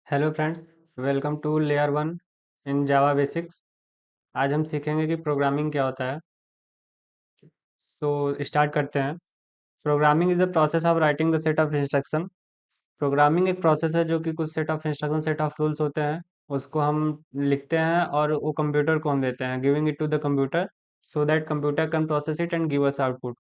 Hello friends, welcome to layer one in Java basics. आज हम सीखेंगे कि प्रोग्रामिंग क्या होता है। तो स्टार्ट करते हैं। Programming is the process of writing the set of instruction. Programming एक प्रोसेस है जो कि कुछ set of instruction, set of rules होते हैं। उसको हम लिखते हैं और वो कंप्यूटर को हम देते हैं, giving it to the computer so that computer can process it and give us output.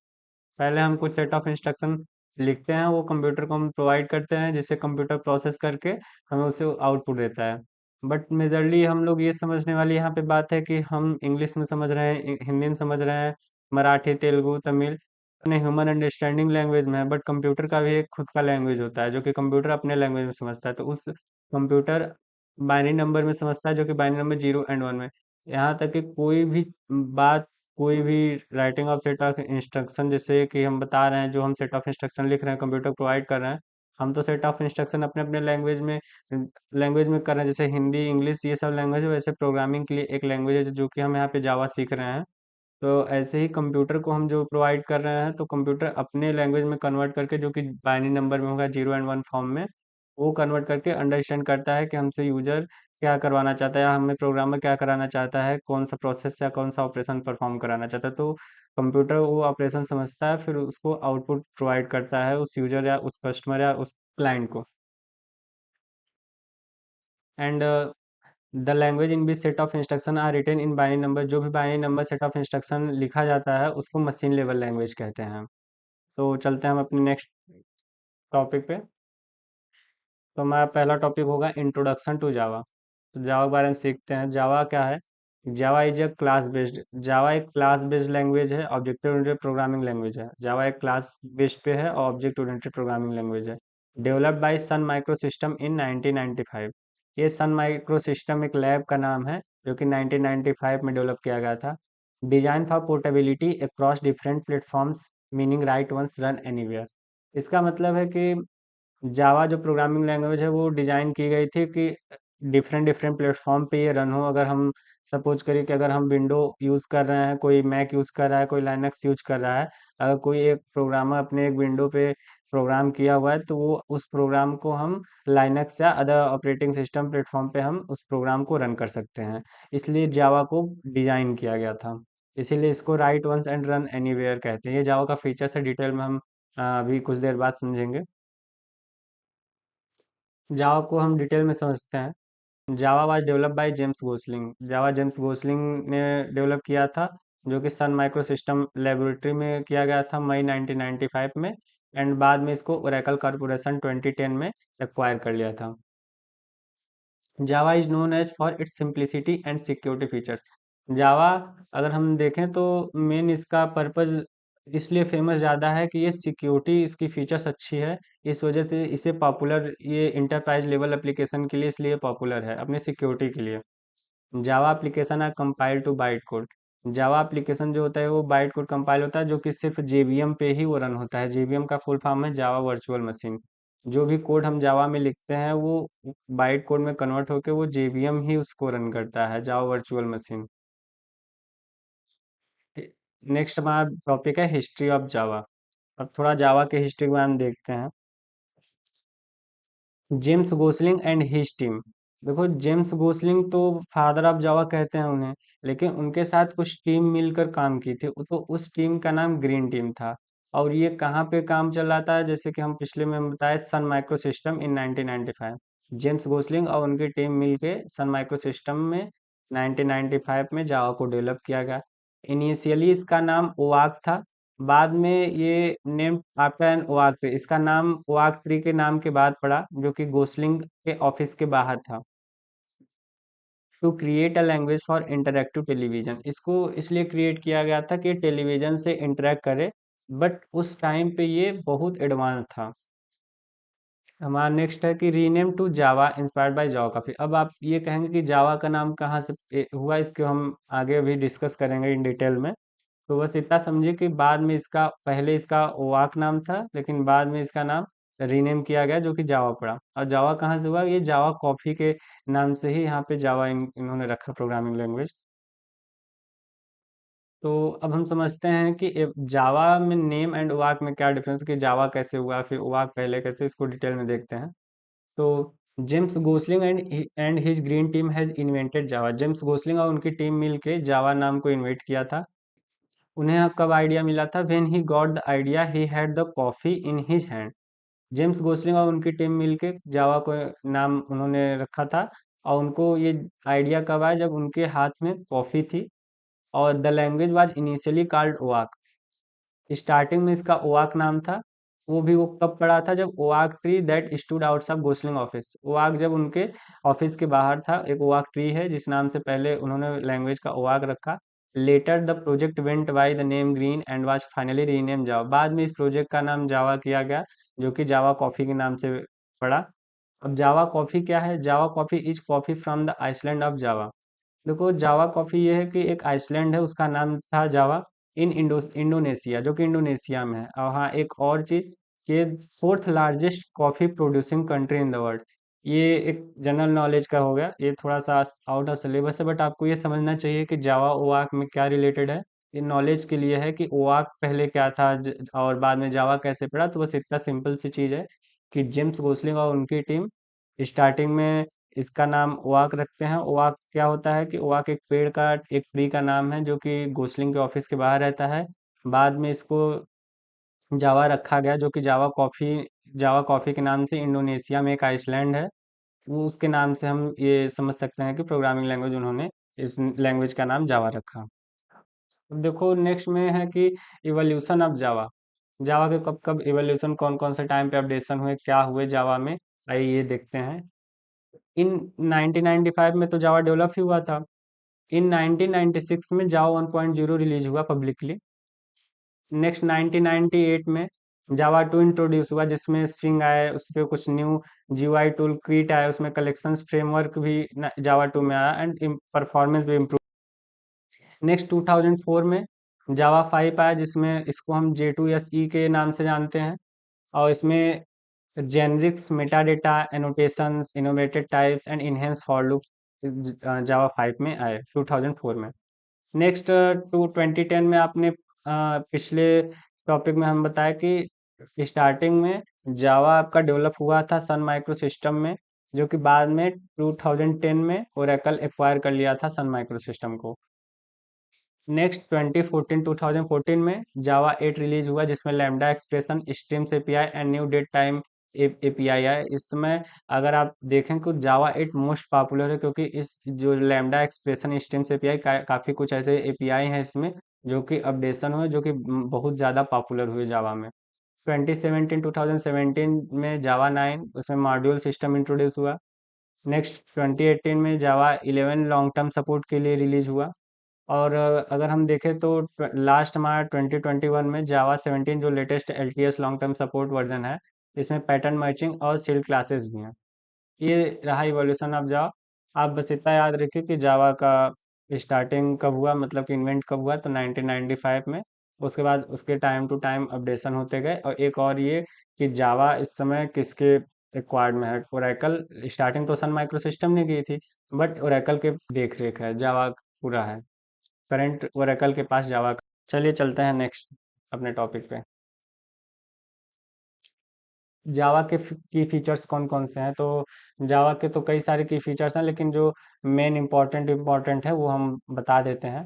पहले हम कुछ सेट ऑफ इंस्ट्रक्शन लिखते हैं, वो कंप्यूटर को हम प्रोवाइड करते हैं, जिससे कंप्यूटर प्रोसेस करके हमें उसे आउटपुट देता है। बट मेजरली हम लोग ये समझने वाली यहाँ पे बात है कि हम इंग्लिश में समझ रहे हैं, हिंदी में समझ रहे हैं, मराठी, तेलुगु, तमिल अपने ह्यूमन अंडरस्टैंडिंग लैंग्वेज में है। बट कंप्यूटर का भी एक खुद का लैंग्वेज होता है जो कि कंप्यूटर अपने लैंग्वेज में समझता है। तो उस कंप्यूटर बाइनरी नंबर में समझता है, जो कि बाइनरी नंबर 0 एंड 1 में। यहाँ तक कि कोई भी बात, कोई भी writing of set of instruction, जैसे कि हम बता रहे हैं, जो हम सेट ऑफ इंस्ट्रक्शन लिख रहे हैं कंप्यूटर प्रोवाइड कर रहे हैं, हम तो सेट ऑफ इंस्ट्रक्शन अपने अपने लैंग्वेज में कर रहे हैं, जैसे हिंदी, इंग्लिश, ये सब लैंग्वेज है। वैसे प्रोग्रामिंग के लिए एक लैंग्वेज है जो कि हम यहाँ पे जावा सीख रहे हैं। तो ऐसे ही कंप्यूटर को हम जो प्रोवाइड कर रहे हैं, तो कंप्यूटर अपने लैंग्वेज में कन्वर्ट करके, जो कि बाइनरी नंबर में होगा 0 एंड 1 फॉर्म में, वो कन्वर्ट करके अंडरस्टैंड करता है कि हमसे यूजर क्या करवाना चाहता है, या हमें प्रोग्रामर क्या कराना चाहता है, कौन सा प्रोसेस या कौन सा ऑपरेशन परफॉर्म कराना चाहता है। तो कंप्यूटर वो ऑपरेशन समझता है, फिर उसको आउटपुट प्रोवाइड करता है उस यूजर या उस कस्टमर या उस क्लाइंट को। And the language in which set of instruction are written in binary number, जो भी binary number set of instruction लिखा जाता है उसको मशीन लेवल लैंग्वेज कहते हैं। तो चलते हैं हम अपने नेक्स्ट टॉपिक पे। तो हमारा पहला टॉपिक होगा इंट्रोडक्शन टू जावा। तो जावा के बारे में सीखते हैं। जावा क्या है? Java is a class based, Java एक क्लास बेस्ड लैंग्वेज है, ऑब्जेक्ट ओरिएंटेड प्रोग्रामिंग लैंग्वेज है। जावा एक क्लास बेस्ड पे है और ऑब्जेक्ट ओरिएंटेड प्रोग्रामिंग लैंग्वेज है। Developed by Sun micro system in 1995। ये सन माइक्रो सिस्टम एक लैब का नाम है जो कि 1995 में डेवलप किया गया था। Design for portability across different platforms, meaning write once run anywhere. इसका मतलब है कि जावा जो प्रोग्रामिंग लैंग्वेज है वो डिज़ाइन की गई थी कि डिफरेंट डिफरेंट प्लेटफॉर्म पे ये रन हो। अगर हम सपोज करिए कि अगर हम विंडो यूज़ कर रहे हैं, कोई मैक यूज़ कर रहा है, कोई लाइनक्स यूज़ कर रहा है, अगर कोई एक प्रोग्रामर अपने एक विंडो पे प्रोग्राम किया हुआ है, तो वो उस प्रोग्राम को हम लाइनक्स या अदर ऑपरेटिंग सिस्टम प्लेटफॉर्म पे हम उस प्रोग्राम को रन कर सकते हैं। इसलिए जावा को डिज़ाइन किया गया था। इसीलिए इसको write once and run anywhere कहते हैं। ये जावा का फीचर्स है, डिटेल में हम अभी कुछ देर बाद समझेंगे। जावा को हम डिटेल में समझते हैं। Java was develop by James Gosling. Java James Gosling ने डेवलप किया था, जो कि सन माइक्रो सिस्टम लेबोरेटरी में किया गया था मई 1995 में। एंड बाद में इसको ओरेकल कॉर्पोरेशन 2010 में एक्वायर कर लिया था। Java is known as for its simplicity and security features. Java, अगर हम देखें तो मेन इसका पर्पस इसलिए फेमस ज़्यादा है कि ये सिक्योरिटी, इसकी फीचर्स अच्छी है। इस वजह से इसे पॉपुलर, ये इंटरप्राइज लेवल एप्लीकेशन के लिए इसलिए पॉपुलर है, अपने सिक्योरिटी के लिए। Java application are compile to byte code. Java application जो होता है वो बाइट कोड कंपाइल होता है, जो कि सिर्फ जेवीएम पे ही वो रन होता है। जेवीएम का फुल फॉर्म है जावा वर्चुअल मशीन। जो भी कोड हम जावा में लिखते हैं वो बाइट कोड में कन्वर्ट होकर वो जेवीएम ही उसको रन करता है, जावा वर्चुअल मशीन। नेक्स्ट हमारा टॉपिक है हिस्ट्री ऑफ जावा। अब थोड़ा जावा के हिस्ट्री के बारे में देखते हैं। James Gosling and his team. देखो, जेम्स गोसलिंग तो फादर ऑफ जावा कहते हैं उन्हें, लेकिन उनके साथ कुछ टीम मिलकर काम की थी, तो उस टीम का नाम ग्रीन टीम था। और ये कहाँ पे काम चल रहा था, जैसे कि हम पिछले में बताए, Sun micro system in 1995। James Gosling और उनकी टीम मिलके सन माइक्रो सिस्टम में 1995 में जावा को डेवलप किया गया। इनिशियली इसका नाम ओआक था। बाद में ये नेम आफ्टर एन ओआक ट्री, इसका नाम ओआक ट्री के नाम के बाद पड़ा, जो कि गोसलिंग के ऑफिस के बाहर था। To create a language for interactive television, इसको इसलिए क्रिएट किया गया था कि टेलीविजन से इंटरेक्ट करे। बट उस टाइम पे ये बहुत एडवांस था। हमारा नेक्स्ट है कि rename to Java inspired by Java coffee. अब आप ये कहेंगे कि जावा का नाम कहाँ से हुआ, इसको हम आगे भी डिस्कस करेंगे इन डिटेल में। तो बस इतना समझिए कि बाद में इसका, पहले इसका ओवाक नाम था, लेकिन बाद में इसका नाम रीनेम किया गया, जो कि जावा पड़ा। और जावा कहाँ से हुआ? ये जावा कॉफी के नाम से ही यहाँ पे जावा इन्होंने रखा, प्रोग्रामिंग लैंग्वेज। तो अब हम समझते हैं कि जावा में नेम एंड ओवाक में क्या डिफरेंस, कि जावा कैसे हुआ, फिर ओवाक पहले कैसे, इसको डिटेल में देखते हैं। तो James Gosling and his green team has invented Java. James Gosling और उनकी टीम मिलके जावा नाम को इन्वेंट किया था। उन्हें कब आइडिया मिला था? When he got the idea he had the coffee in his hand. James Gosling और उनकी टीम मिलके जावा को नाम उन्होंने रखा था। और उनको ये आइडिया कब आया? जब उनके हाथ में कॉफी थी। और the language was initially called oak. Starting में इसका ओआक नाम था। वो भी वो कब पड़ा था? जब oak tree that stood outside Gosling office. Oak जब उनके ऑफिस के बाहर था, एक ओआक ट्री है जिस नाम से पहले उन्होंने लैंग्वेज का ओआक रखा। Later the project went by the name green and was finally rename Java. बाद में इस प्रोजेक्ट का नाम जावा किया गया, जो कि जावा कॉफी के नाम से पड़ा। अब जावा कॉफी क्या है? Java coffee is coffee from the island of Java. देखो, जावा कॉफी ये है कि एक आइसलैंड है, उसका नाम था जावा, इन इंडोनेशिया, जो कि इंडोनेशिया में है। और हाँ, एक और चीज, कि fourth largest coffee producing country in the world. ये एक जनरल नॉलेज का हो गया, ये थोड़ा सा आउट ऑफ सिलेबस है, बट आपको ये समझना चाहिए कि जावा ओआक में क्या रिलेटेड है। ये नॉलेज के लिए है कि ओआक पहले क्या था, और बाद में जावा कैसे पड़ा। तो बस इतना सिंपल सी चीज है कि जेम्स गोसलिंग और उनकी टीम स्टार्टिंग में इसका नाम ओआक रखते हैं। ओआक क्या होता है कि ओआक एक पेड़ का, एक ट्री का नाम है जो कि गोसलिंग के ऑफिस के बाहर रहता है। बाद में इसको जावा रखा गया, जो कि जावा कॉफी के नाम से इंडोनेशिया में एक आइसलैंड है, वो उसके नाम से हम ये समझ सकते हैं कि प्रोग्रामिंग लैंग्वेज उन्होंने इस लैंग्वेज का नाम जावा रखा। अब देखो, नेक्स्ट में है कि इवोल्यूशन ऑफ जावा। जावा के कब कब इवोल्यूशन, कौन कौन से टाइम पे अपडेशन हुए, क्या हुए जावा में, आइए ये देखते हैं। इन 1995 में तो जावा डेवलप ही हुआ था। इन 1996 में जावा 1.0 रिलीज हुआ पब्लिकली। नेक्स्ट 1998 में जावा 2 इंट्रोड्यूस हुआ, जिसमें स्ट्रिंग आए, उस पे कुछ न्यू जीयूआई टूल क्रीट आया, उसमें कलेक्शंस फ्रेमवर्क भी जावा 2 में आया, एंड परफॉर्मेंस भी इम्प्रूव। नेक्स्ट 2004 में जावा 5 आया, जिसमें इसको हम J2SE के नाम से जानते हैं। और इसमें generics, metadata, annotations, innovated types and enhance for loop Java 5 में आए 2004 में। नेक्स्ट टू 2010 में आपने पिछले टॉपिक में हम बताया कि स्टार्टिंग में जावा आपका डेवलप हुआ था सन माइक्रो सिस्टम में, जो कि बाद में 2010 में ओरेकल एक्वायर कर लिया था सन माइक्रो सिस्टम को। नेक्स्ट 2014 में जावा 8 रिलीज हुआ, जिसमें lambda expression, streams API and new date time API है। इसमें अगर आप देखें तो जावा 8 मोस्ट पॉपुलर है, क्योंकि इस जो लैम्डा एक्सप्रेशन, स्ट्रीम्स एपीआई काफ़ी कुछ ऐसे एपीआई हैं इसमें जो कि अपडेशन हुए, जो कि बहुत ज़्यादा पॉपुलर हुए जावा में। 2017 में जावा 9, उसमें मॉड्यूल सिस्टम इंट्रोड्यूस हुआ। नेक्स्ट 2018 में जावा 11 लॉन्ग टर्म सपोर्ट के लिए रिलीज हुआ। और अगर हम देखें तो लास्ट हमारा 2021 में जावा 17 जो latest LTS long term support version है, इसमें पैटर्न मैचिंग और सील्ड क्लासेस भी हैं। ये रहा इवोल्यूशन ऑफ जावा। आप बस इतना याद रखिए कि जावा का स्टार्टिंग कब हुआ, मतलब कि इन्वेंट कब हुआ, तो 1995 में। उसके बाद उसके टाइम टू टाइम अपडेशन होते गए। और एक और ये कि जावा इस समय किसके एक्वायर्ड में है? ओरेकल। स्टार्टिंग तो सन माइक्रो सिस्टम ने की थी, बट ओरेकल के देख रेख है, जावा पूरा है करंट ओरेकल के पास जावा का। चलिए चलते हैं नेक्स्ट अपने टॉपिक पे। जावा के की फीचर्स कौन कौन से हैं? तो जावा के तो कई सारे की फीचर्स हैं, लेकिन जो मेन इम्पोर्टेंट है वो हम बता देते हैं।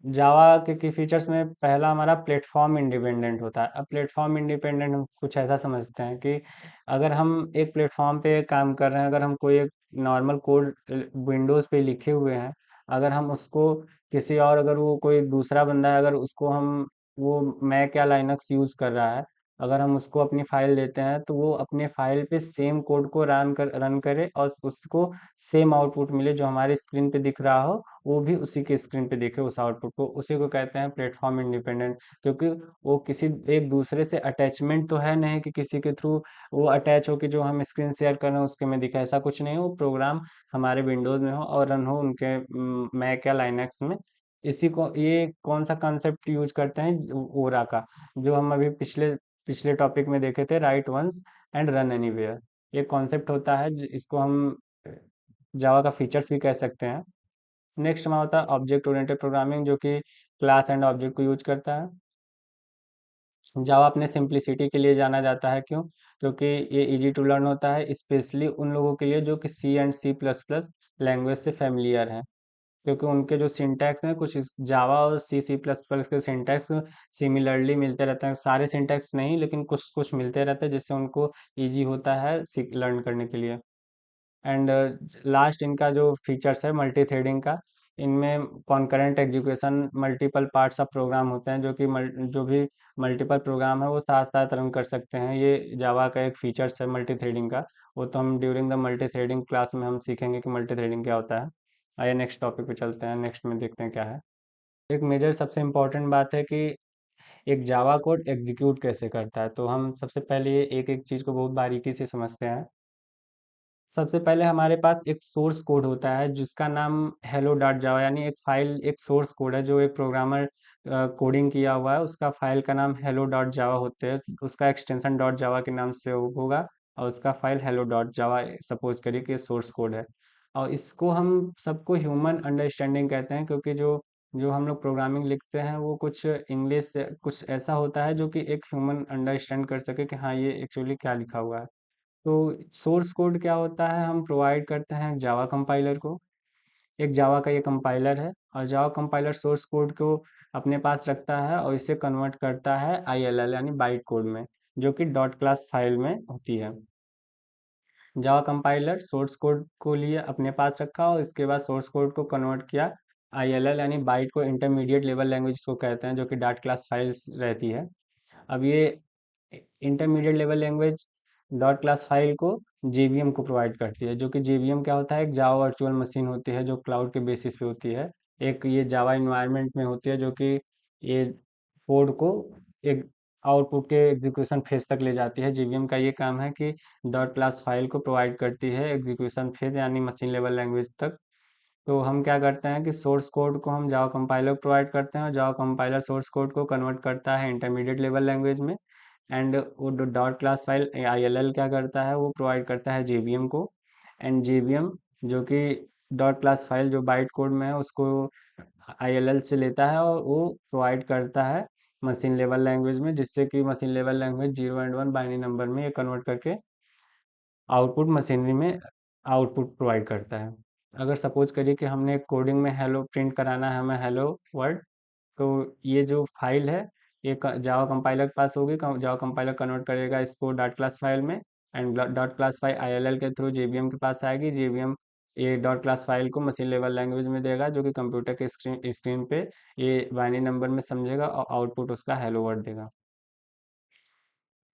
जावा के फीचर्स में पहला हमारा प्लेटफॉर्म इंडिपेंडेंट होता है। अब प्लेटफॉर्म इंडिपेंडेंट हम कुछ ऐसा समझते हैं कि अगर हम एक प्लेटफॉर्म पे काम कर रहे हैं, अगर हम कोई एक नॉर्मल कोड विंडोज़ पे लिखे हुए हैं, अगर हम उसको किसी और, अगर वो कोई दूसरा बंदा है, अगर उसको हम, वो मैक या लाइनक्स यूज़ कर रहा है, अगर हम उसको अपनी फाइल देते हैं, तो वो अपने फाइल पे सेम कोड को रन करे और उसको सेम आउटपुट मिले, जो हमारे स्क्रीन पे दिख रहा हो वो भी उसी के स्क्रीन पे दिखे उस आउटपुट को। उसी को कहते हैं प्लेटफॉर्म इंडिपेंडेंट। क्योंकि वो किसी एक दूसरे से अटैचमेंट तो है नहीं कि किसी के थ्रू वो अटैच हो कि जो हम स्क्रीन शेयर कर रहे हैं उसके में दिखे, ऐसा कुछ नहीं। वो प्रोग्राम हमारे विंडोज में हो और रन हो उनके मैक या लाइनक्स में। इसी को, ये कौन सा कॉन्सेप्ट यूज करते हैं? ओरा का, जो हम अभी पिछले पिछले टॉपिक में देखे थे, write once and run anywhere. ये कॉन्सेप्ट होता है, इसको हम जावा का फीचर्स भी कह सकते हैं। नेक्स्ट हमारा होता है ऑब्जेक्ट ओरिएंटेड प्रोग्रामिंग, जो कि क्लास एंड ऑब्जेक्ट को यूज करता है। जावा अपने सिंप्लिसिटी के लिए जाना जाता है, क्यों? क्योंकि ये इजी टू लर्न होता है, स्पेशली उन लोगों के लिए जो कि C and C plus plus language से फेमिलियर हैं, क्योंकि उनके जो सिंटैक्स हैं कुछ जावा और सी सी प्लस प्लस के सिंटैक्स सिमिलरली मिलते रहते हैं, सारे सिंटैक्स नहीं लेकिन कुछ कुछ मिलते रहते हैं, जिससे उनको इजी होता है लर्न करने के लिए। एंड लास्ट इनका जो फीचर्स है मल्टी थ्रेडिंग का, इनमें concurrent execution multiple parts of program होते हैं, जो कि जो भी मल्टीपल प्रोग्राम है वो साथ साथ रन कर सकते हैं। ये जावा का एक फीचर्स है मल्टी थ्रेडिंग का। वो तो हम during the multi threading class में हम सीखेंगे कि मल्टी थ्रेडिंग क्या होता है। आइए नेक्स्ट टॉपिक पे चलते हैं, नेक्स्ट में देखते हैं क्या है। एक मेजर सबसे इम्पोर्टेंट बात है कि एक जावा कोड एग्जीक्यूट कैसे करता है। तो हम सबसे पहले एक एक चीज़ को बहुत बारीकी से समझते हैं। सबसे पहले हमारे पास एक सोर्स कोड होता है जिसका नाम हेलो डॉट जावा, यानी एक फाइल, एक सोर्स कोड है जो एक प्रोग्रामर कोडिंग किया हुआ है, उसका फाइल का नाम हेलो डॉट जावा होते हैं, उसका एक्सटेंशन डॉट जावा के नाम से होगा, और उसका फाइल हेलो डॉट जावा सपोज करिए कि सोर्स कोड है। और इसको हम सबको ह्यूमन अंडरस्टैंडिंग कहते हैं, क्योंकि जो जो हम लोग प्रोग्रामिंग लिखते हैं वो कुछ इंग्लिश कुछ ऐसा होता है जो कि एक ह्यूमन अंडरस्टैंड कर सके कि हाँ ये एक्चुअली क्या लिखा हुआ है। तो सोर्स कोड क्या होता है, हम प्रोवाइड करते हैं जावा कंपाइलर को। एक जावा का ये कंपाइलर है, और जावा कंपाइलर सोर्स कोड को अपने पास रखता है और इसे कन्वर्ट करता है आईएलएल यानी बाइट कोड में, जो कि डॉट क्लास फाइल में होती है। जावा कंपाइलर सोर्स कोड को लिए अपने पास रखा और इसके बाद सोर्स कोड को कन्वर्ट किया आईएलएल यानी बाइट को इंटरमीडिएट लेवल लैंग्वेज को कहते हैं, जो कि डॉट क्लास फाइल्स रहती है। अब ये intermediate level language dot class file को जेवीएम को प्रोवाइड करती है, जो कि जेवीएम क्या होता है, एक जावा वर्चुअल मशीन होती है जो क्लाउड के बेसिस पे होती है। एक ये जावा इन्वायरमेंट में होती है जो कि ये कोड को एक आउटपुट के एग्जीक्यूशन फेज तक ले जाती है। जेवीएम का ये काम है कि डॉट क्लास फाइल को प्रोवाइड करती है एग्जीक्यूशन फेज यानी मशीन लेवल लैंग्वेज तक। तो हम क्या करते हैं कि सोर्स कोड को हम जावा कंपाइलर को प्रोवाइड करते हैं, और जावा कंपाइलर सोर्स कोड को कन्वर्ट करता है इंटरमीडिएट लेवल लैंग्वेज में। एंड वो डॉट क्लास फाइल आईएलएल क्या करता है, वो प्रोवाइड करता है जेवीएम को। एंड जेवीएम जो कि डॉट क्लास फाइल जो बाइट कोड में है उसको आईएलएल से लेता है और वो प्रोवाइड करता है मशीन लेवल लैंग्वेज में, जिससे कि machine level language 0 and 1 binary number में ये कन्वर्ट करके आउटपुट मशीनरी में आउटपुट प्रोवाइड करता है। अगर सपोज करिए कि हमने कोडिंग में हेलो प्रिंट कराना है हमें, हेलो वर्ड, तो ये जो फाइल है ये जावा कंपाइलर के पास होगी, जावा कंपाइलर कन्वर्ट करेगा इसको डॉट क्लास फाइल में। And dot class file ILL के थ्रू जेवीएम के पास आएगी, जेवीएम ये डॉट क्लास फाइल को मशीन लेवल लैंग्वेज में देगा, जो कि कंप्यूटर के स्क्रीन पे ये बाइनरी नंबर में समझेगा और आउटपुट उसका हेलो वर्ड देगा।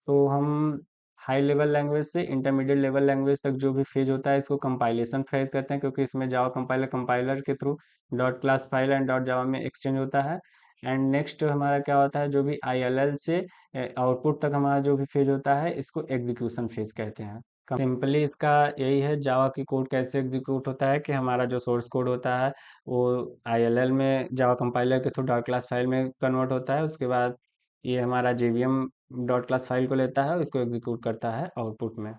तो हम हाई लेवल लैंग्वेज से इंटरमीडिएट लेवल लैंग्वेज तक जो भी फेज होता है इसको कंपाइलेशन फेज कहते हैं, क्योंकि इसमें जावा कंपाइलर कंपाइलर के through dot class file and dot जावा में एक्सचेंज होता है। एंड नेक्स्ट हमारा क्या होता है, जो भी आईएलएल से आउटपुट तक हमारा जो भी फेज होता है इसको एग्जीक्यूशन फेज कहते हैं। सिंपली इसका यही है जावा की कोड कैसे एग्जीक्यूट होता है कि हमारा जो सोर्स कोड होता है वो आईएलएल में जावा कंपाइलर के थ्रू डॉट क्लास फाइल में कन्वर्ट होता है, उसके बाद ये हमारा जेवीएम डॉट क्लास फाइल को लेता है और इसको एग्जीक्यूट करता है आउटपुट में।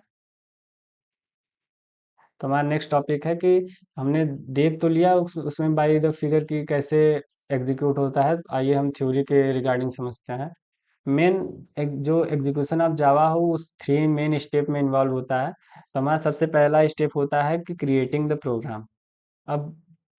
तो हमारा नेक्स्ट टॉपिक है कि हमने देख तो लिया उसमें बाय द फिगर की कैसे एग्जीक्यूट होता है, आइए हम थ्योरी के रिगार्डिंग समझते हैं। मेन जो एग्जीक्यूशन ऑफ जावा हो उस 3 मेन स्टेप में इन्वॉल्व होता है। तो हमारा सबसे पहला स्टेप होता है कि क्रिएटिंग द प्रोग्राम। अब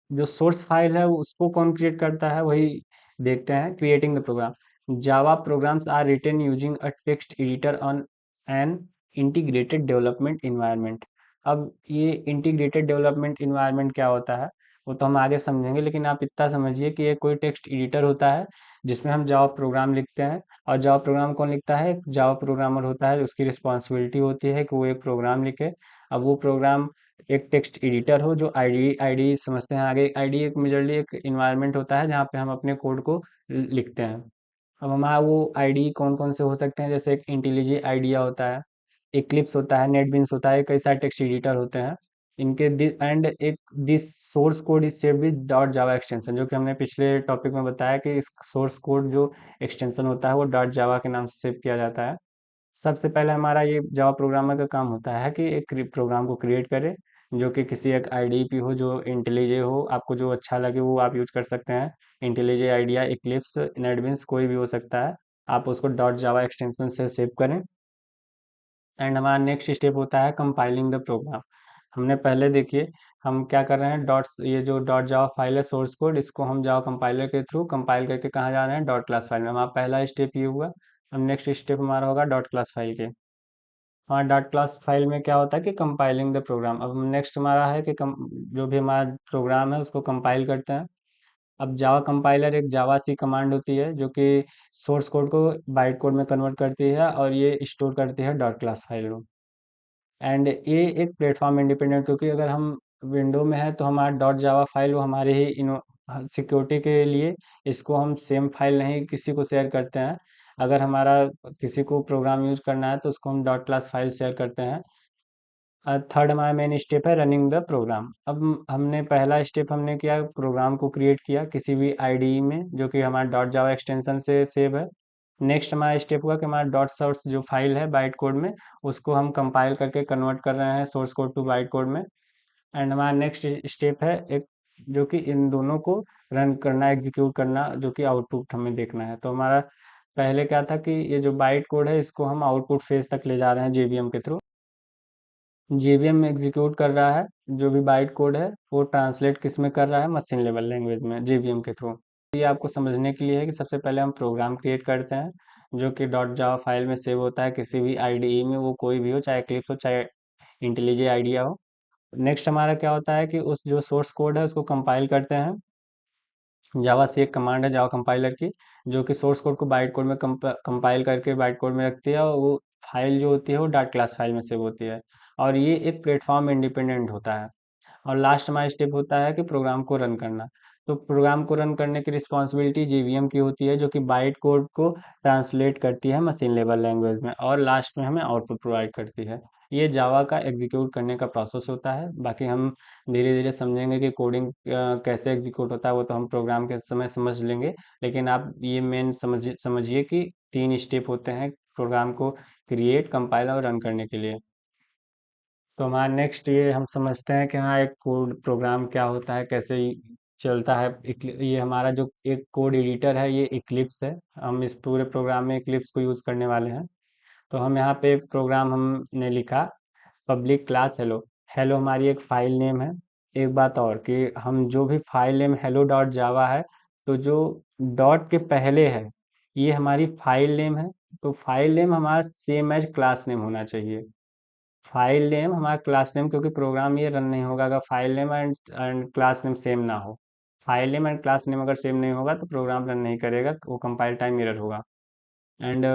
जो सोर्स फाइल है उसको कौन क्रिएट करता है वही देखते हैं। Creating the program, Java programs are written using a text editor on an integrated development environment. अब ये इंटीग्रेटेड डेवलपमेंट इन्वायरमेंट क्या होता है वो तो हम आगे समझेंगे, लेकिन आप इतना समझिए कि ये कोई टेक्स्ट एडिटर होता है जिसमें हम जावा प्रोग्राम लिखते हैं। और जावा प्रोग्राम कौन लिखता है, एक जावा प्रोग्रामर होता है, उसकी रिस्पॉन्सिबिलिटी होती है कि वो एक प्रोग्राम लिखे। अब वो प्रोग्राम एक टेक्स्ट एडिटर हो जो आईडी आईडी समझते हैं आगे। आईडी एक मेजरली एक इन्वायरमेंट होता है जहाँ पे हम अपने कोड को लिखते हैं। अब हमारा वो आईडी कौन कौन से हो सकते हैं, जैसे एक इंटेलिजे आइडिया होता है, इक्लिप्स होता है, नेटबीन्स होता है, कई सारे टेक्स्ट एडिटर होते हैं इनके। एंड एक this source code is saved with dot Java extension, जो कि हमने पिछले टॉपिक में बताया कि इस सोर्स कोड जो एक्सटेंशन होता है वो डॉट जावा के नाम से सेव किया जाता है। सबसे पहले हमारा ये जावा प्रोग्रामर का काम होता है कि एक प्रोग्राम को क्रिएट करे जो कि किसी एक आईडी पे हो, जो इंटेलिजे हो, आपको जो अच्छा लगे वो आप यूज कर सकते हैं। इंटेलिजे आइडिया, इक्लिप्स, नेटबीन्स कोई भी हो सकता है। आप उसको डॉट जावा एक्सटेंशन से सेव करें। एंड हमारा नेक्स्ट स्टेप होता है कंपाइलिंग द प्रोग्राम। हमने पहले देखिए हम क्या कर रहे हैं, डॉट्स ये जो डॉट जावा फाइल है सोर्स कोड, इसको हम जावा कंपाइलर के थ्रू कंपाइल करके कहाँ जा रहे हैं, डॉट क्लास फाइल में। हमारा पहला स्टेप ये हुआ। अब नेक्स्ट स्टेप हमारा होगा डॉट क्लास फाइल के। हमारा डॉट क्लास फाइल में क्या होता है कि कंपाइलिंग द प्रोग्राम। अब नेक्स्ट हमारा है कि जो भी हमारा प्रोग्राम है उसको कंपाइल करते हैं। अब जावा कंपाइलर एक जावा सी कमांड होती है जो कि सोर्स कोड को बाइट कोड में कन्वर्ट करती है और ये स्टोर करती है डॉट क्लास फाइल में। एंड ये एक प्लेटफॉर्म इंडिपेंडेंट, क्योंकि अगर हम विंडो में है तो हमारा डॉट जावा फाइल वो हमारे ही सिक्योरिटी के लिए इसको हम सेम फाइल नहीं किसी को शेयर करते हैं। अगर हमारा किसी को प्रोग्राम यूज करना है तो उसको हम डॉट क्लास फाइल शेयर करते हैं। थर्ड हमारा मेन स्टेप है रनिंग द प्रोग्राम। अब हमने पहला स्टेप हमने किया, प्रोग्राम को क्रिएट किया किसी भी आईडीई में जो कि हमारा डॉट जावा एक्सटेंशन से सेव है। नेक्स्ट हमारा स्टेप हुआ कि हमारा डॉट सोर्स जो फाइल है बाइट कोड में, उसको हम कंपाइल करके कन्वर्ट कर रहे हैं source code to byte code में। एंड हमारा नेक्स्ट स्टेप है एक, जो कि इन दोनों को रन करना, एग्जीक्यूट करना, जो कि आउटपुट हमें देखना है। तो हमारा पहले क्या था कि ये जो बाइट कोड है इसको हम आउटपुट फेज तक ले जा रहे हैं जेवीएम के थ्रू। जेवीएम में एग्जीक्यूट कर रहा है, जो भी बाइट कोड है वो ट्रांसलेट किस में कर रहा है, मशीन लेवल लैंग्वेज में जेवीएम के थ्रू। ये आपको समझने के लिए है कि सबसे पहले हम प्रोग्राम क्रिएट करते हैं जो कि डॉट जावा फाइल में सेव होता है किसी भी आईडीई में, वो कोई भी हो, चाहे क्लिप हो चाहे इंटेलिजे आइडिया हो। नेक्स्ट हमारा क्या होता है कि उस जो सोर्स कोड है उसको कंपाइल करते हैं। जावा से एक कमांड है जावा कंपाइलर की, जो कि सोर्स कोड को बाइट कोड में कंपाइल करके बाइट कोड में रखती है, और वो फाइल जो होती है वो डॉट क्लास फाइल में सेव होती है। और ये एक प्लेटफॉर्म इंडिपेंडेंट होता है। और लास्ट हमारा स्टेप होता है कि प्रोग्राम को रन करना। तो प्रोग्राम को रन करने की रिस्पॉन्सिबिलिटी जेवीएम की होती है, जो कि बाइट कोड को ट्रांसलेट करती है मशीन लेवल लैंग्वेज में और लास्ट में हमें आउटपुट प्रोवाइड करती है। ये जावा का एग्जीक्यूट करने का प्रोसेस होता है। बाकी हम धीरे धीरे समझेंगे कि कोडिंग कैसे एग्जीक्यूट होता है, वो तो हम प्रोग्राम के समय समझ लेंगे। लेकिन आप ये मेन समझिए कि 3 स्टेप होते हैं प्रोग्राम को क्रिएट, कंपाइल और रन करने के लिए। तो हमारा नेक्स्ट ये हम समझते हैं कि हाँ एक कोड प्रोग्राम क्या होता है, कैसे चलता है। ये हमारा जो एक कोड एडिटर है ये इक्लिप्स है। हम इस पूरे प्रोग्राम में इक्लिप्स को यूज़ करने वाले हैं। तो हम यहाँ पे प्रोग्राम हमने लिखा पब्लिक क्लास हेलो। हेलो हमारी एक फाइल नेम है। एक बात और कि हम जो भी फाइल नेम हेलो डॉट जावा है, तो जो डॉट के पहले है ये हमारी फाइल नेम है। तो फाइल नेम हमारा सेम एज क्लास नेम होना चाहिए। फाइल नेम हमारा क्लास नेम, क्योंकि प्रोग्राम ये रन नहीं होगा अगर file name and class name same ना हो। File name and class name अगर सेम नहीं होगा तो प्रोग्राम रन नहीं करेगा, वो कंपाइल टाइम एरर होगा। एंड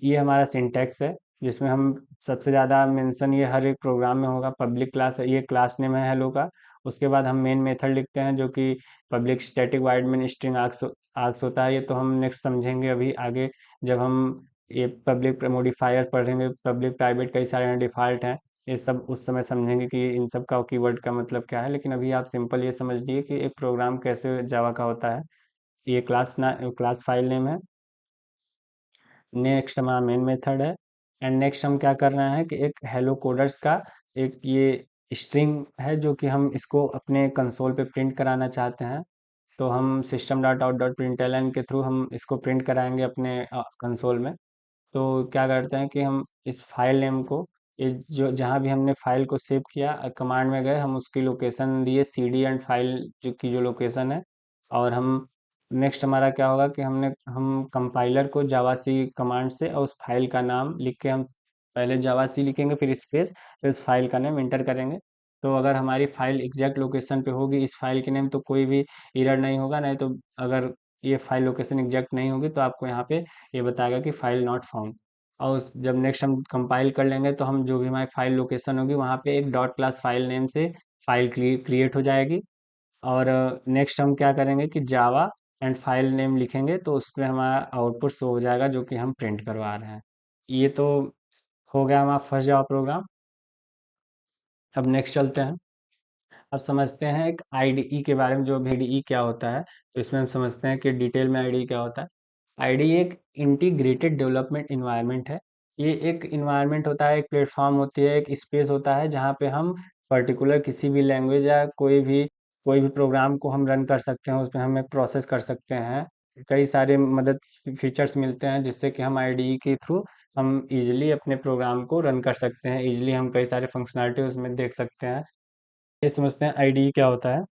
ये हमारा सिंटैक्स है जिसमें हम सबसे ज़्यादा मेंशन ये हर एक प्रोग्राम में होगा। पब्लिक क्लास है, ये क्लास नेम है हेलो का। उसके बाद हम मेन मेथड लिखते हैं जो कि public static wide main string arcs होता है। ये तो हम नेक्स्ट समझेंगे अभी आगे, जब हम ये पब्लिक मॉडिफायर पढ़ेंगे। पब्लिक प्राइवेट कई सारे डिफ़ॉल्ट हैं, ये सब उस समय समझेंगे कि इन सब का कीवर्ड का मतलब क्या है। लेकिन अभी आप सिंपल ये समझ लिए कि एक प्रोग्राम कैसे जावा का होता है। ये क्लास फाइल नेम है। नेक्स्ट हमारा मेन मेथड है। एंड नेक्स्ट हम क्या कर रहे हैं कि एक हेलो कोडर्स का एक ये स्ट्रिंग है जो कि हम इसको अपने कंसोल पे प्रिंट कराना चाहते हैं। तो हम system dot out dot println के थ्रू हम इसको प्रिंट कराएंगे अपने कंसोल में। तो क्या करते हैं कि हम इस फाइल नेम को, ये जो जहाँ भी हमने फाइल को सेव किया कमांड में गए, हम उसकी लोकेशन दिए सीडी एंड फाइल जो लोकेशन है। और हम नेक्स्ट हमारा क्या होगा कि हम कंपाइलर को जावासी कमांड से और उस फाइल का नाम लिख के हम पहले जावासी लिखेंगे फिर स्पेस फिर उस फाइल का नेम इंटर करेंगे। तो अगर हमारी फाइल एग्जैक्ट लोकेशन पे होगी इस फाइल के नेम तो कोई भी एरर नहीं होगा। नहीं तो अगर ये फाइल लोकेशन एग्जैक्ट नहीं होगी तो आपको यहाँ पे ये बताएगा कि फाइल नॉट फाउंड। और जब नेक्स्ट हम कंपाइल कर लेंगे तो हम जो भी हमारी फाइल लोकेशन होगी वहाँ पे एक डॉट क्लास फाइल नेम से फाइल क्रिएट हो जाएगी। और नेक्स्ट हम क्या करेंगे कि जावा एंड फाइल नेम लिखेंगे तो उस पर हमारा आउटपुट शो हो जाएगा जो कि हम प्रिंट करवा रहे हैं। ये तो हो गया हमारा फर्स्ट जावा प्रोग्राम। अब नेक्स्ट चलते हैं। अब समझते हैं एक आईडीई के बारे में, जो भी आईडीई क्या होता है। तो इसमें हम समझते हैं कि डिटेल में आईडीई क्या होता है। आईडीई एक इंटीग्रेटेड डेवलपमेंट इन्वायरमेंट है। ये एक इन्वायरमेंट होता है, एक प्लेटफॉर्म होती है, एक स्पेस होता है जहाँ पे हम पर्टिकुलर किसी भी लैंग्वेज या कोई भी प्रोग्राम को हम रन कर सकते हैं, उसमें हम एक प्रोसेस कर सकते हैं। कई सारे मदद फीचर्स मिलते हैं जिससे कि हम आईडीई के थ्रू हम इजीली अपने प्रोग्राम को रन कर सकते हैं। इजीली हम कई सारे फंक्शनैलिटी उसमें देख सकते हैं। ये समझते हैं आईडीई क्या होता है।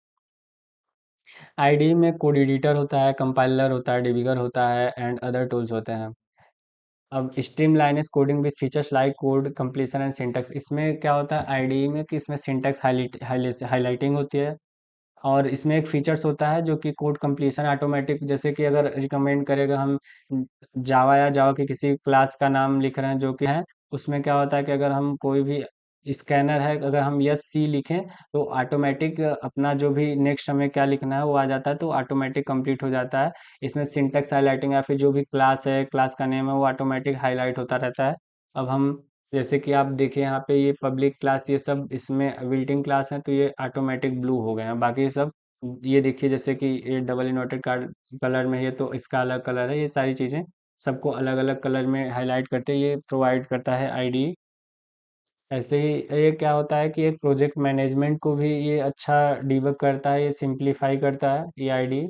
आईडीई में कोड एडिटर होता है, कंपाइलर होता है, डिबगर होता है एंड अदर टूल्स होते हैं। अब streamlines coding with features like code completion and syntax, इसमें क्या होता है आईडीई में कि इसमें सिंटैक्स हाईलाइटिंग होती है। और इसमें एक फीचर्स होता है जो कि कोड कंप्लीशन ऑटोमेटिक, जैसे कि अगर रिकमेंड करेगा हम जावा या जावा के किसी क्लास का नाम लिख रहे हैं जो कि है, उसमें क्या होता है कि अगर हम कोई भी स्कैनर है, अगर हम यस सी लिखें तो ऑटोमेटिक अपना जो भी नेक्स्ट हमें क्या लिखना है वो आ जाता है, तो ऑटोमेटिक कंप्लीट हो जाता है। इसमें सिंटेक्स हाईलाइटिंग या फिर जो भी क्लास है, क्लास का नेम है, वो ऑटोमेटिक हाईलाइट होता रहता है। अब हम जैसे कि आप देखिए यहाँ पे ये पब्लिक क्लास, ये सब इसमें बिल्टिंग क्लास है तो ये ऑटोमेटिक ब्लू हो गए हैं। बाकी सब ये देखिए जैसे कि ये डबल इन्वर्टेड कार्ड कलर में है तो इसका अलग कलर है। ये सारी चीज़ें सबको अलग अलग कलर में हाईलाइट करते ये प्रोवाइड करता है आईडी। ऐसे ही ये क्या होता है कि एक प्रोजेक्ट मैनेजमेंट को भी ये अच्छा डिबग करता है, ये सिंप्लीफाई करता है ये आईडी।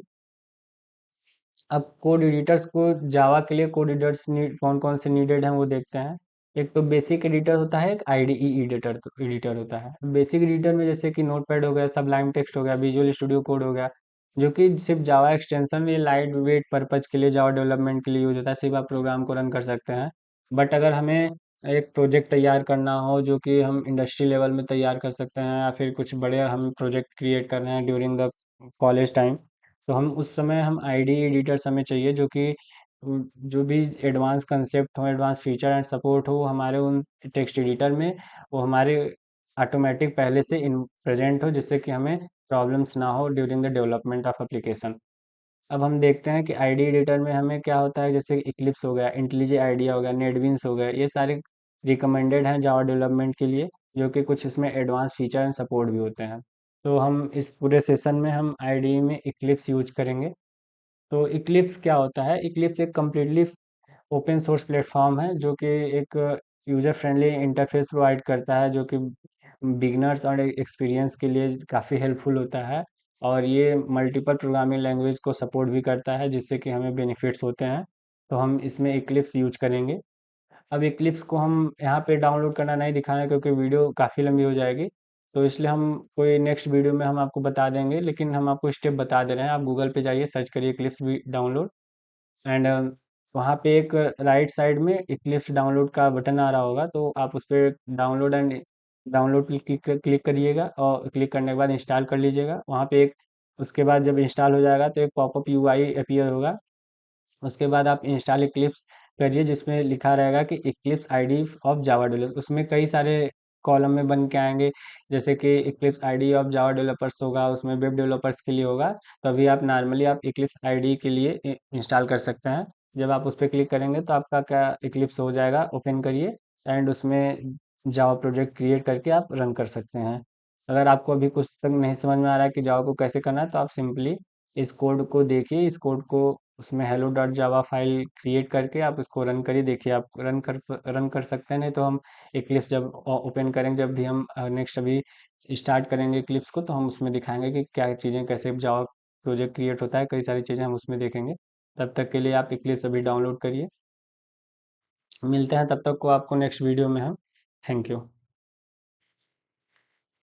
अब कोड एडिटर्स को, जावा के लिए कोड एडिटर्स कौन कौन से नीडेड हैं वो देखते हैं। एक तो बेसिक एडिटर होता है, एक आईडीई एडिटर एडिटर होता है। बेसिक एडिटर में जैसे कि नोटपैड हो गया, सबलाइम टेक्स्ट हो गया, विजुअल स्टूडियो कोड हो गया, जो कि सिर्फ जावा एक्सटेंशन, ये लाइट वेट पर्पज के लिए, जावा डेवलपमेंट के लिए यूज होता है, सिर्फ आप प्रोग्राम को रन कर सकते हैं। बट अगर हमें एक प्रोजेक्ट तैयार करना हो जो कि हम इंडस्ट्री लेवल में तैयार कर सकते हैं, या फिर कुछ बड़े हम प्रोजेक्ट क्रिएट कर रहे हैं ड्यूरिंग द कॉलेज टाइम, तो हम उस समय हम आईडी एडिटर्स हमें चाहिए जो कि जो भी एडवांस कंसेप्ट हो, एडवांस फीचर एंड सपोर्ट हो, वो हमारे उन टेक्स्ट एडिटर में वो हमारे ऑटोमेटिक पहले से इन प्रेजेंट हो, जिससे कि हमें प्रॉब्लम्स ना हो during the development of application. अब हम देखते हैं कि आईडी एडिटर में हमें क्या होता है, जैसे इक्लिप्स हो गया, इंटेलिजे आइडिया हो गया, नेटबीन्स हो गया, ये सारे रिकमेंडेड हैं जावा डेवलपमेंट के लिए, जो कि कुछ इसमें एडवांस फीचर एंड सपोर्ट भी होते हैं। तो हम इस पूरे सेशन में हम आईडी में इक्लिप्स यूज करेंगे। तो इक्लिप्स क्या होता है, इक्लिप्स एक कम्प्लीटली ओपन सोर्स प्लेटफॉर्म है जो कि एक यूजर फ्रेंडली इंटरफेस प्रोवाइड करता है, जो कि बिगनर्स और एक्सपीरियंस के लिए काफ़ी हेल्पफुल होता है। और ये मल्टीपल प्रोग्रामिंग लैंग्वेज को सपोर्ट भी करता है, जिससे कि हमें बेनिफिट्स होते हैं। तो हम इसमें इक्लिप्स यूज करेंगे। अब इक्लिप्स को हम यहाँ पे डाउनलोड करना नहीं दिखाना क्योंकि वीडियो काफ़ी लंबी हो जाएगी, तो इसलिए हम कोई नेक्स्ट वीडियो में हम आपको बता देंगे, लेकिन हम आपको स्टेप बता दे रहे हैं। आप गूगल पे जाइए, सर्च करिए इक्लिप्स भी डाउनलोड, एंड वहाँ पे एक राइट साइड में इक्लिप्स डाउनलोड का बटन आ रहा होगा, तो आप उस पर डाउनलोड पे क्लिक करिएगा, और क्लिक करने के बाद इंस्टॉल कर लीजिएगा। वहाँ पे एक, उसके बाद जब इंस्टॉल हो जाएगा तो एक पॉपअप यूआई अपीयर होगा। उसके बाद आप इंस्टॉल इक्लिप्स करिए, जिसमें लिखा रहेगा कि Eclipse ID of Java developer, उसमें कई सारे कॉलम में बन के आएंगे, जैसे कि Eclipse ID of Java developers होगा, उसमें वेब डेवलपर्स के लिए होगा। तो अभी आप नॉर्मली आप इक्लिप्स आईडी के लिए इंस्टॉल कर सकते हैं। जब आप उस पर क्लिक करेंगे तो आपका क्या इक्लिप्स हो जाएगा, ओपन करिए, एंड उसमें जावा प्रोजेक्ट क्रिएट करके आप रन कर सकते हैं। अगर आपको अभी कुछ तक नहीं समझ में आ रहा है कि जावा को कैसे करना है, तो आप सिंपली इस कोड को देखिए, इस कोड को उसमें hello dot Java file create करके आप उसको रन करिए, देखिए आप रन कर सकते हैं। नहीं तो हम इक्लिप्स जब ओपन करेंगे, जब भी हम नेक्स्ट अभी स्टार्ट करेंगे इक्लिप्स को, तो हम उसमें दिखाएंगे कि क्या चीज़ें, कैसे जावा प्रोजेक्ट क्रिएट होता है, कई सारी चीज़ें हम उसमें देखेंगे। तब तक के लिए आप इक्लिप्स अभी डाउनलोड करिए। मिलते हैं तब तक को आपको नेक्स्ट वीडियो में हम। Thank you.